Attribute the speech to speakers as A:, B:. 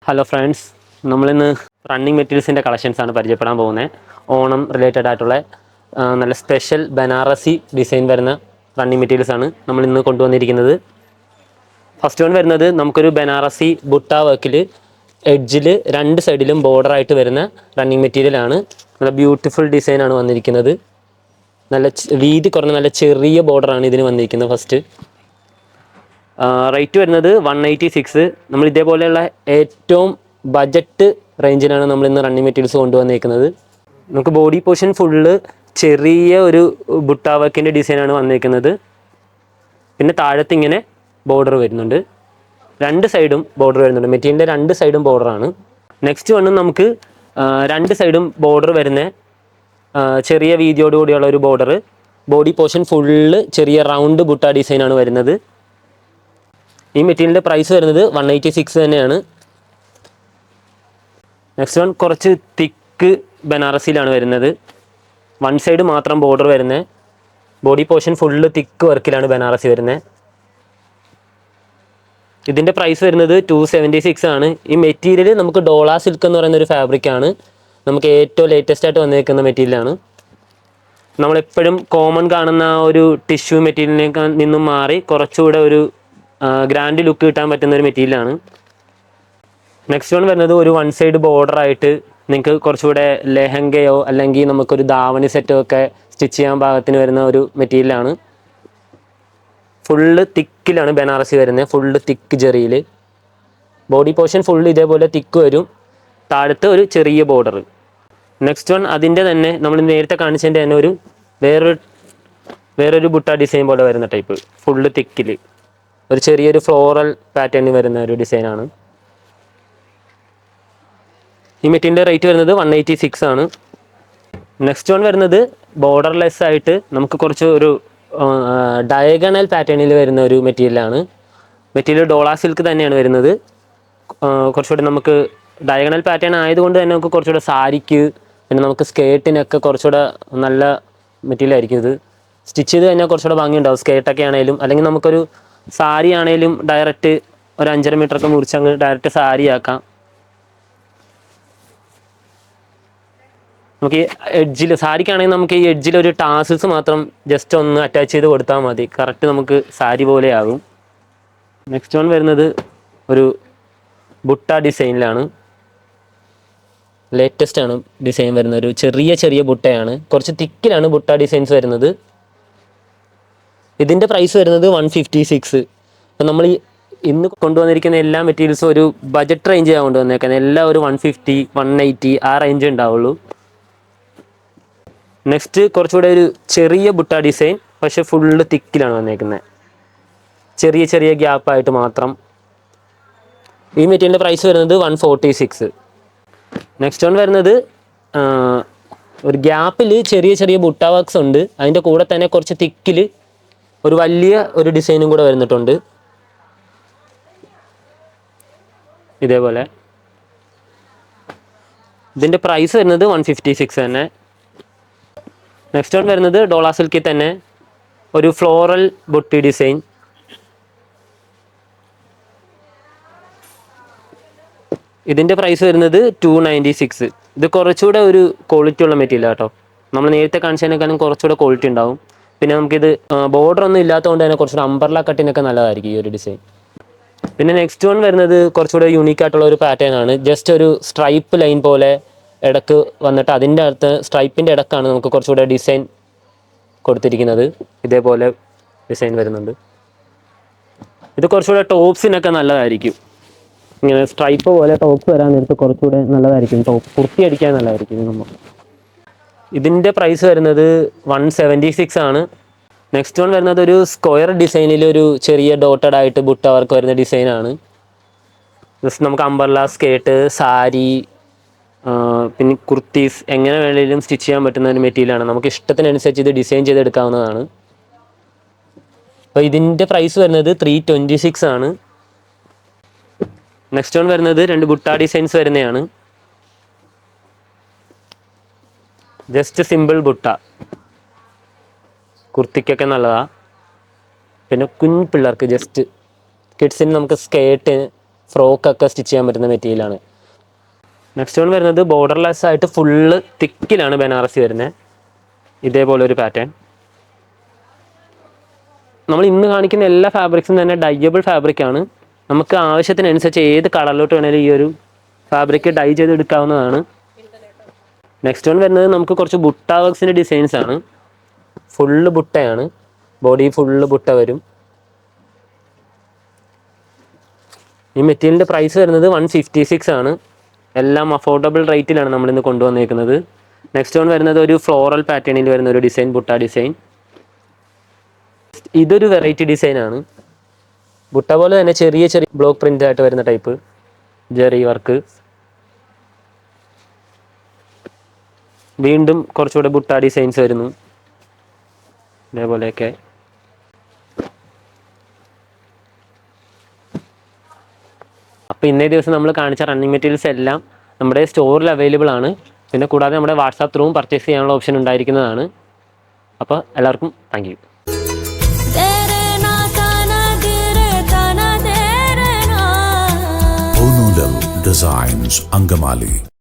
A: Hello friends, നമ്മളിന്ന് running മെറ്റീരിയൽസിൻ്റെ കളക്ഷൻസാണ് പരിചയപ്പെടാൻ പോകുന്നത്. ഓണം റിലേറ്റഡ് ആയിട്ടുള്ള നല്ല സ്പെഷ്യൽ ബനാറസി ഡിസൈൻ വരുന്ന റണ്ണിങ് മെറ്റീരിയൽസാണ് നമ്മളിന്ന് കൊണ്ടുവന്നിരിക്കുന്നത്. ഫസ്റ്റ് വൺ വരുന്നത് നമുക്കൊരു ബനാറസി ബുട്ട വർക്കിൽ എഡ്ജിൽ രണ്ട് സൈഡിലും ബോർഡറായിട്ട് വരുന്ന റണ്ണിങ് മെറ്റീരിയലാണ്. നല്ല ബ്യൂട്ടിഫുൾ ഡിസൈനാണ് വന്നിരിക്കുന്നത്. നല്ല വീതി കുറഞ്ഞ നല്ല ചെറിയ ബോർഡറാണ് ഇതിന് വന്നിരിക്കുന്നത്. ഫസ്റ്റ് റേറ്റ് വരുന്നത് 186. നമ്മൾ ഇതേപോലെയുള്ള ഏറ്റവും ബജറ്റ് റേഞ്ചിലാണ് നമ്മൾ ഇന്ന് റണ്ണിങ് മെറ്റീരിയൽസ് കൊണ്ടുവന്നേക്കുന്നത്. നമുക്ക് ബോഡി പോർഷൻ ഫുള്ള് ചെറിയ ഒരു ബുട്ട വർക്കിൻ്റെ ഡിസൈനാണ് വന്നേക്കുന്നത്. പിന്നെ താഴത്ത് ഇങ്ങനെ ബോർഡർ വരുന്നുണ്ട്, രണ്ട് സൈഡും ബോർഡർ വരുന്നുണ്ട്. മെറ്റീരിയലിൻ്റെ രണ്ട് സൈഡും ബോർഡറാണ്. നെക്സ്റ്റ് വന്ന് നമുക്ക് രണ്ട് സൈഡും ബോർഡർ വരുന്ന ചെറിയ വീതിയോടുകൂടിയുള്ള ഒരു ബോർഡർ. ബോഡി പോർഷൻ ഫുള്ള് ചെറിയ റൗണ്ട് ബുട്ട ഡിസൈനാണ് വരുന്നത്. ഈ മെറ്റീരിയലിൻ്റെ പ്രൈസ് വരുന്നത് 186 തന്നെയാണ്. നെക്സ്റ്റ് വൺ കുറച്ച് തിക്ക് ബനാറസിയിലാണ് വരുന്നത്. വൺ സൈഡ് മാത്രം ബോർഡർ വരുന്നത്. ബോഡി പോർഷൻ ഫുള്ള് തിക്ക് വർക്കിലാണ് ബനാറസി വരുന്നത്. ഇതിൻ്റെ പ്രൈസ് വരുന്നത് 276 ആണ്. ഈ മെറ്റീരിയൽ നമുക്ക് ഡോള സിൽക്ക് എന്ന് പറയുന്ന ഒരു ഫാബ്രിക്കാണ്. നമുക്ക് ഏറ്റവും ലേറ്റസ്റ്റ് ആയിട്ട് വന്നിരിക്കുന്ന മെറ്റീരിയലാണ്. നമ്മളെപ്പോഴും കോമൺ കാണുന്ന ഒരു ടിഷ്യൂ മെറ്റീരിയലിനെ നിന്നും മാറി കുറച്ചുകൂടെ ഒരു ഗ്രാൻഡ് ലുക്ക് കിട്ടാൻ പറ്റുന്ന ഒരു മെറ്റീരിയലാണ്. നെക്സ്റ്റ് വൺ വരുന്നത് ഒരു വൺ സൈഡ് ബോർഡറായിട്ട് നിങ്ങൾക്ക് കുറച്ചുകൂടെ ലെഹങ്കയോ അല്ലെങ്കിൽ നമുക്കൊരു ധാവണി സെറ്റോ ഒക്കെ സ്റ്റിച്ച് ചെയ്യാൻ പാകത്തിന് വരുന്ന ഒരു മെറ്റീരിയലാണ്. ഫുള്ള് തിക്കിലാണ് ബനാറസി വരുന്നത്, ഫുള്ള് തിക്ക് ജെറിയിൽ. ബോഡി പോർഷൻ ഫുള്ള് ഇതേപോലെ തിക്ക് വരും, താഴത്ത് ഒരു ചെറിയ ബോർഡർ. നെക്സ്റ്റ് വൺ അതിൻ്റെ തന്നെ നമ്മൾ നേരത്തെ കാണിച്ചതിൻ്റെ തന്നെ ഒരു വേറൊരു ബുട്ട ഡിസൈൻ പോലെ വരുന്ന ടൈപ്പ്, ഫുള്ള് തിക്കിൽ ഒരു ചെറിയൊരു ഫ്ലോറൽ പാറ്റേണിൽ വരുന്ന ഒരു ഡിസൈനാണ്. ഈ മെറ്റീരിയലിൻ്റെ റേറ്റ് വരുന്നത് 186 ആണ്. നെക്സ്റ്റ് വൺ വരുന്നത് ബോർഡർലെസ് ആയിട്ട് നമുക്ക് കുറച്ച് ഒരു ഡയഗണൽ പാറ്റേണിൽ വരുന്ന ഒരു മെറ്റീരിയലാണ്. മെറ്റീരിയൽ ഡോള സിൽക്ക് തന്നെയാണ് വരുന്നത്. കുറച്ചുകൂടെ നമുക്ക് ഡയഗണൽ പാറ്റേൺ ആയതുകൊണ്ട് തന്നെ നമുക്ക് കുറച്ചുകൂടെ സാരിക്ക് പിന്നെ നമുക്ക് സ്കേർട്ടിനൊക്കെ കുറച്ചുകൂടെ നല്ല മെറ്റീരിയൽ ആയിരിക്കും ഇത്. സ്റ്റിച്ച് ചെയ്ത് കഴിഞ്ഞാൽ കുറച്ചുകൂടെ ഭംഗിയുണ്ടാവും. സ്കേർട്ടൊക്കെ ആണെങ്കിലും അല്ലെങ്കിൽ നമുക്കൊരു സാരി ആണെങ്കിലും ഡയറക്റ്റ് ഒരു 5.5 മീറ്ററൊക്കെ മുറിച്ചങ്ങ് ഡയറക്റ്റ് സാരി ആക്കാം. നമുക്ക് ഈ എഡ്ജിൽ സാരിക്കാണെങ്കിൽ നമുക്ക് ഈ എഡ്ജിൽ ഒരു ടാസിൽസ് മാത്രം ജസ്റ്റ് ഒന്ന് അറ്റാച്ച് ചെയ്ത് കൊടുത്താൽ മതി, കറക്റ്റ് നമുക്ക് സാരി പോലെ ആകും. നെക്സ്റ്റ് വൺ വരുന്നത് ഒരു ബുട്ട ഡിസൈനിലാണ്. ലേറ്റസ്റ്റ് ആണ് ഡിസൈൻ വരുന്നത്. ഒരു ചെറിയ ബുട്ടയാണ്, കുറച്ച് തിക്കിലാണ് ബുട്ട ഡിസൈൻസ് വരുന്നത്. ഇതിൻ്റെ പ്രൈസ് വരുന്നത് 156. അപ്പം നമ്മൾ ഇന്ന് കൊണ്ടുവന്നിരിക്കുന്ന എല്ലാ മെറ്റീരിയൽസും ഒരു ബജറ്റ് റേഞ്ചാണ് കൊണ്ടുവന്നേക്കുന്നത്. എല്ലാം ഒരു 150, 180 ആ റേഞ്ച് ഉണ്ടാവുള്ളൂ. നെക്സ്റ്റ് കുറച്ചുകൂടെ ഒരു ചെറിയ ബുട്ട ഡിസൈൻ, പക്ഷെ ഫുള്ള് തിക്കിലാണ് വന്നേക്കുന്നത്, ചെറിയ ഗ്യാപ്പായിട്ട് മാത്രം. ഈ മെറ്റീരിയലിൻ്റെ പ്രൈസ് വരുന്നത് 146. നെക്സ്റ്റ് വൺ വരുന്നത് ഒരു ഗ്യാപ്പിൽ ചെറിയ ബുട്ട വർക്ക്സ് ഉണ്ട്. അതിൻ്റെ കൂടെ തന്നെ കുറച്ച് തിക്കിൽ ഒരു വലിയ ഒരു ഡിസൈനും കൂടെ വരുന്നിട്ടുണ്ട് ഇതേപോലെ. ഇതിൻ്റെ പ്രൈസ് വരുന്നത് 156 തന്നെ. നെക്സ്റ്റ് വൺ വരുന്നത് ഡോള സിൽക്കിൽ തന്നെ ഒരു ഫ്ലോറൽ ബുട്ടി ഡിസൈൻ. ഇതിൻ്റെ പ്രൈസ് വരുന്നത് 296. ഇത് കുറച്ചുകൂടെ ഒരു ക്വാളിറ്റി ഉള്ള മെറ്റീരിയൽ കേട്ടോ. നമ്മൾ നേരത്തെ കാണിച്ചതിനേക്കാളും കുറച്ചുകൂടെ ക്വാളിറ്റി ഉണ്ടാവും. പിന്നെ നമുക്കിത് ബോർഡർ ഒന്നും ഇല്ലാത്തതുകൊണ്ട് തന്നെ കുറച്ചുകൂടെ അംബർല കട്ടിനൊക്കെ നല്ലതായിരിക്കും ഈ ഒരു ഡിസൈൻ. പിന്നെ നെക്സ്റ്റ് വൺ വരുന്നത് കുറച്ചുകൂടെ യൂണീക്ക് ആയിട്ടുള്ള ഒരു പാറ്റേൺ ആണ്. ജസ്റ്റ് ഒരു സ്ട്രൈപ്പ് ലൈൻ പോലെ ഇടക്ക് വന്നിട്ട് അതിൻ്റെ അടുത്ത് സ്ട്രൈപ്പിൻ്റെ ഇടക്കാണ് നമുക്ക് കുറച്ചുകൂടെ ഡിസൈൻ കൊടുത്തിരിക്കുന്നത്. ഇതേപോലെ ഡിസൈൻ വരുന്നുണ്ട്. ഇത് കുറച്ചുകൂടെ ടോപ്സിനൊക്കെ നല്ലതായിരിക്കും. ഇങ്ങനെ സ്ട്രൈപ്പ് പോലെ ടോപ്സ് വരാൻ നേരത്ത് കുറച്ചുകൂടെ നല്ലതായിരിക്കും. കുർത്തി അടിക്കാൻ നല്ലതായിരിക്കും നമ്മൾ. ഇതിൻ്റെ പ്രൈസ് വരുന്നത് 176 ആണ്. നെക്സ്റ്റ് വൺ വരുന്നത് ഒരു സ്ക്വയർ ഡിസൈനിൽ ഒരു ചെറിയ ഡോട്ടഡ് ആയിട്ട് ബുട്ട വർക്ക് വരുന്ന ഡിസൈനാണ്. ജസ്റ്റ് നമുക്ക് അംബർല, സ്കേർട്ട്, സാരി, പിന്നെ കുർത്തീസ് എങ്ങനെ വേണമെങ്കിലും സ്റ്റിച്ച് ചെയ്യാൻ പറ്റുന്ന ഒരു മെറ്റീരിയലാണ്. നമുക്ക് ഇഷ്ടത്തിനനുസരിച്ച് ഇത് ഡിസൈൻ ചെയ്തെടുക്കാവുന്നതാണ്. അപ്പോൾ ഇതിൻ്റെ പ്രൈസ് വരുന്നത് 326 ആണ്. നെക്സ്റ്റ് വൺ വരുന്നത് രണ്ട് ബുട്ട ഡിസൈൻസ് വരുന്നതാണ്. ജസ്റ്റ് സിമ്പിൾ ബുട്ട, കുർത്തിക്കൊക്കെ നല്ലതാണ്. പിന്നെ കുഞ്ഞു പിള്ളേർക്ക് ജസ്റ്റ് കിഡ്സിന് നമുക്ക് സ്കേർട്ട് ഫ്രോക്കൊക്കെ സ്റ്റിച്ച് ചെയ്യാൻ പറ്റുന്ന മെറ്റീരിയലാണ്. നെക്സ്റ്റ് വൺ വരുന്നത് ബോർഡർലെസ് ആയിട്ട് ഫുള്ള് തിക്കിലാണ് ബനാറസി വരുന്നത്. ഇതേപോലെ ഒരു പാറ്റേൺ. നമ്മൾ ഇന്ന് കാണിക്കുന്ന എല്ലാ ഫാബ്രിക്സും തന്നെ ഡൈയബിൾ ഫാബ്രിക്കാണ്. നമുക്ക് ആവശ്യത്തിനനുസരിച്ച് ഏത് കളറിലോട്ട് വേണമെങ്കിലും ഈ ഒരു ഫാബ്രിക് ഡൈ ചെയ്ത് എടുക്കാവുന്നതാണ്. നെക്സ്റ്റ് വൺ വരുന്നത് നമുക്ക് കുറച്ച് ബുട്ട വർക്സിൻ്റെ ഡിസൈൻസ് ആണ്. ഫുള്ള് ബുട്ടയാണ്, ബോഡി ഫുള്ള് ബുട്ട വരും. ഈ മെറ്റീരിയലിൻ്റെ പ്രൈസ് വരുന്നത് 156 ആണ്. എല്ലാം അഫോർഡബിൾ റേറ്റിലാണ് നമ്മളിന്ന് കൊണ്ടുവന്നേക്കുന്നത്. നെക്സ്റ്റ് വൺ വരുന്നത് ഒരു ഫ്ലോറൽ പാറ്റേണിൽ വരുന്ന ഒരു ഡിസൈൻ, ബുട്ട ഡിസൈൻ. ഇതൊരു വെറൈറ്റി ഡിസൈനാണ്. ബുട്ട പോലെ തന്നെ ചെറിയ ചെറിയ ബ്ലോക്ക് പ്രിൻ്റ് ആയിട്ട് വരുന്ന ടൈപ്പ് ജെറി വർക്ക്. വീണ്ടും കുറച്ചുകൂടെ ബുട്ട ഡിസൈൻസ് വരുന്നു ഇതേപോലെയൊക്കെ. അപ്പോൾ ഇന്നേ ദിവസം നമ്മൾ കാണിച്ച റണ്ണിങ് മെറ്റീരിയൽസ് എല്ലാം നമ്മുടെ സ്റ്റോറിൽ അവൈലബിൾ ആണ്. പിന്നെ കൂടാതെ നമ്മുടെ വാട്സാപ്പ് ത്രൂവും പർച്ചേസ് ചെയ്യാനുള്ള ഓപ്ഷൻ ഉണ്ടായിരിക്കുന്നതാണ്. അപ്പോൾ എല്ലാവർക്കും താങ്ക് യു.
B: Designs Angamali.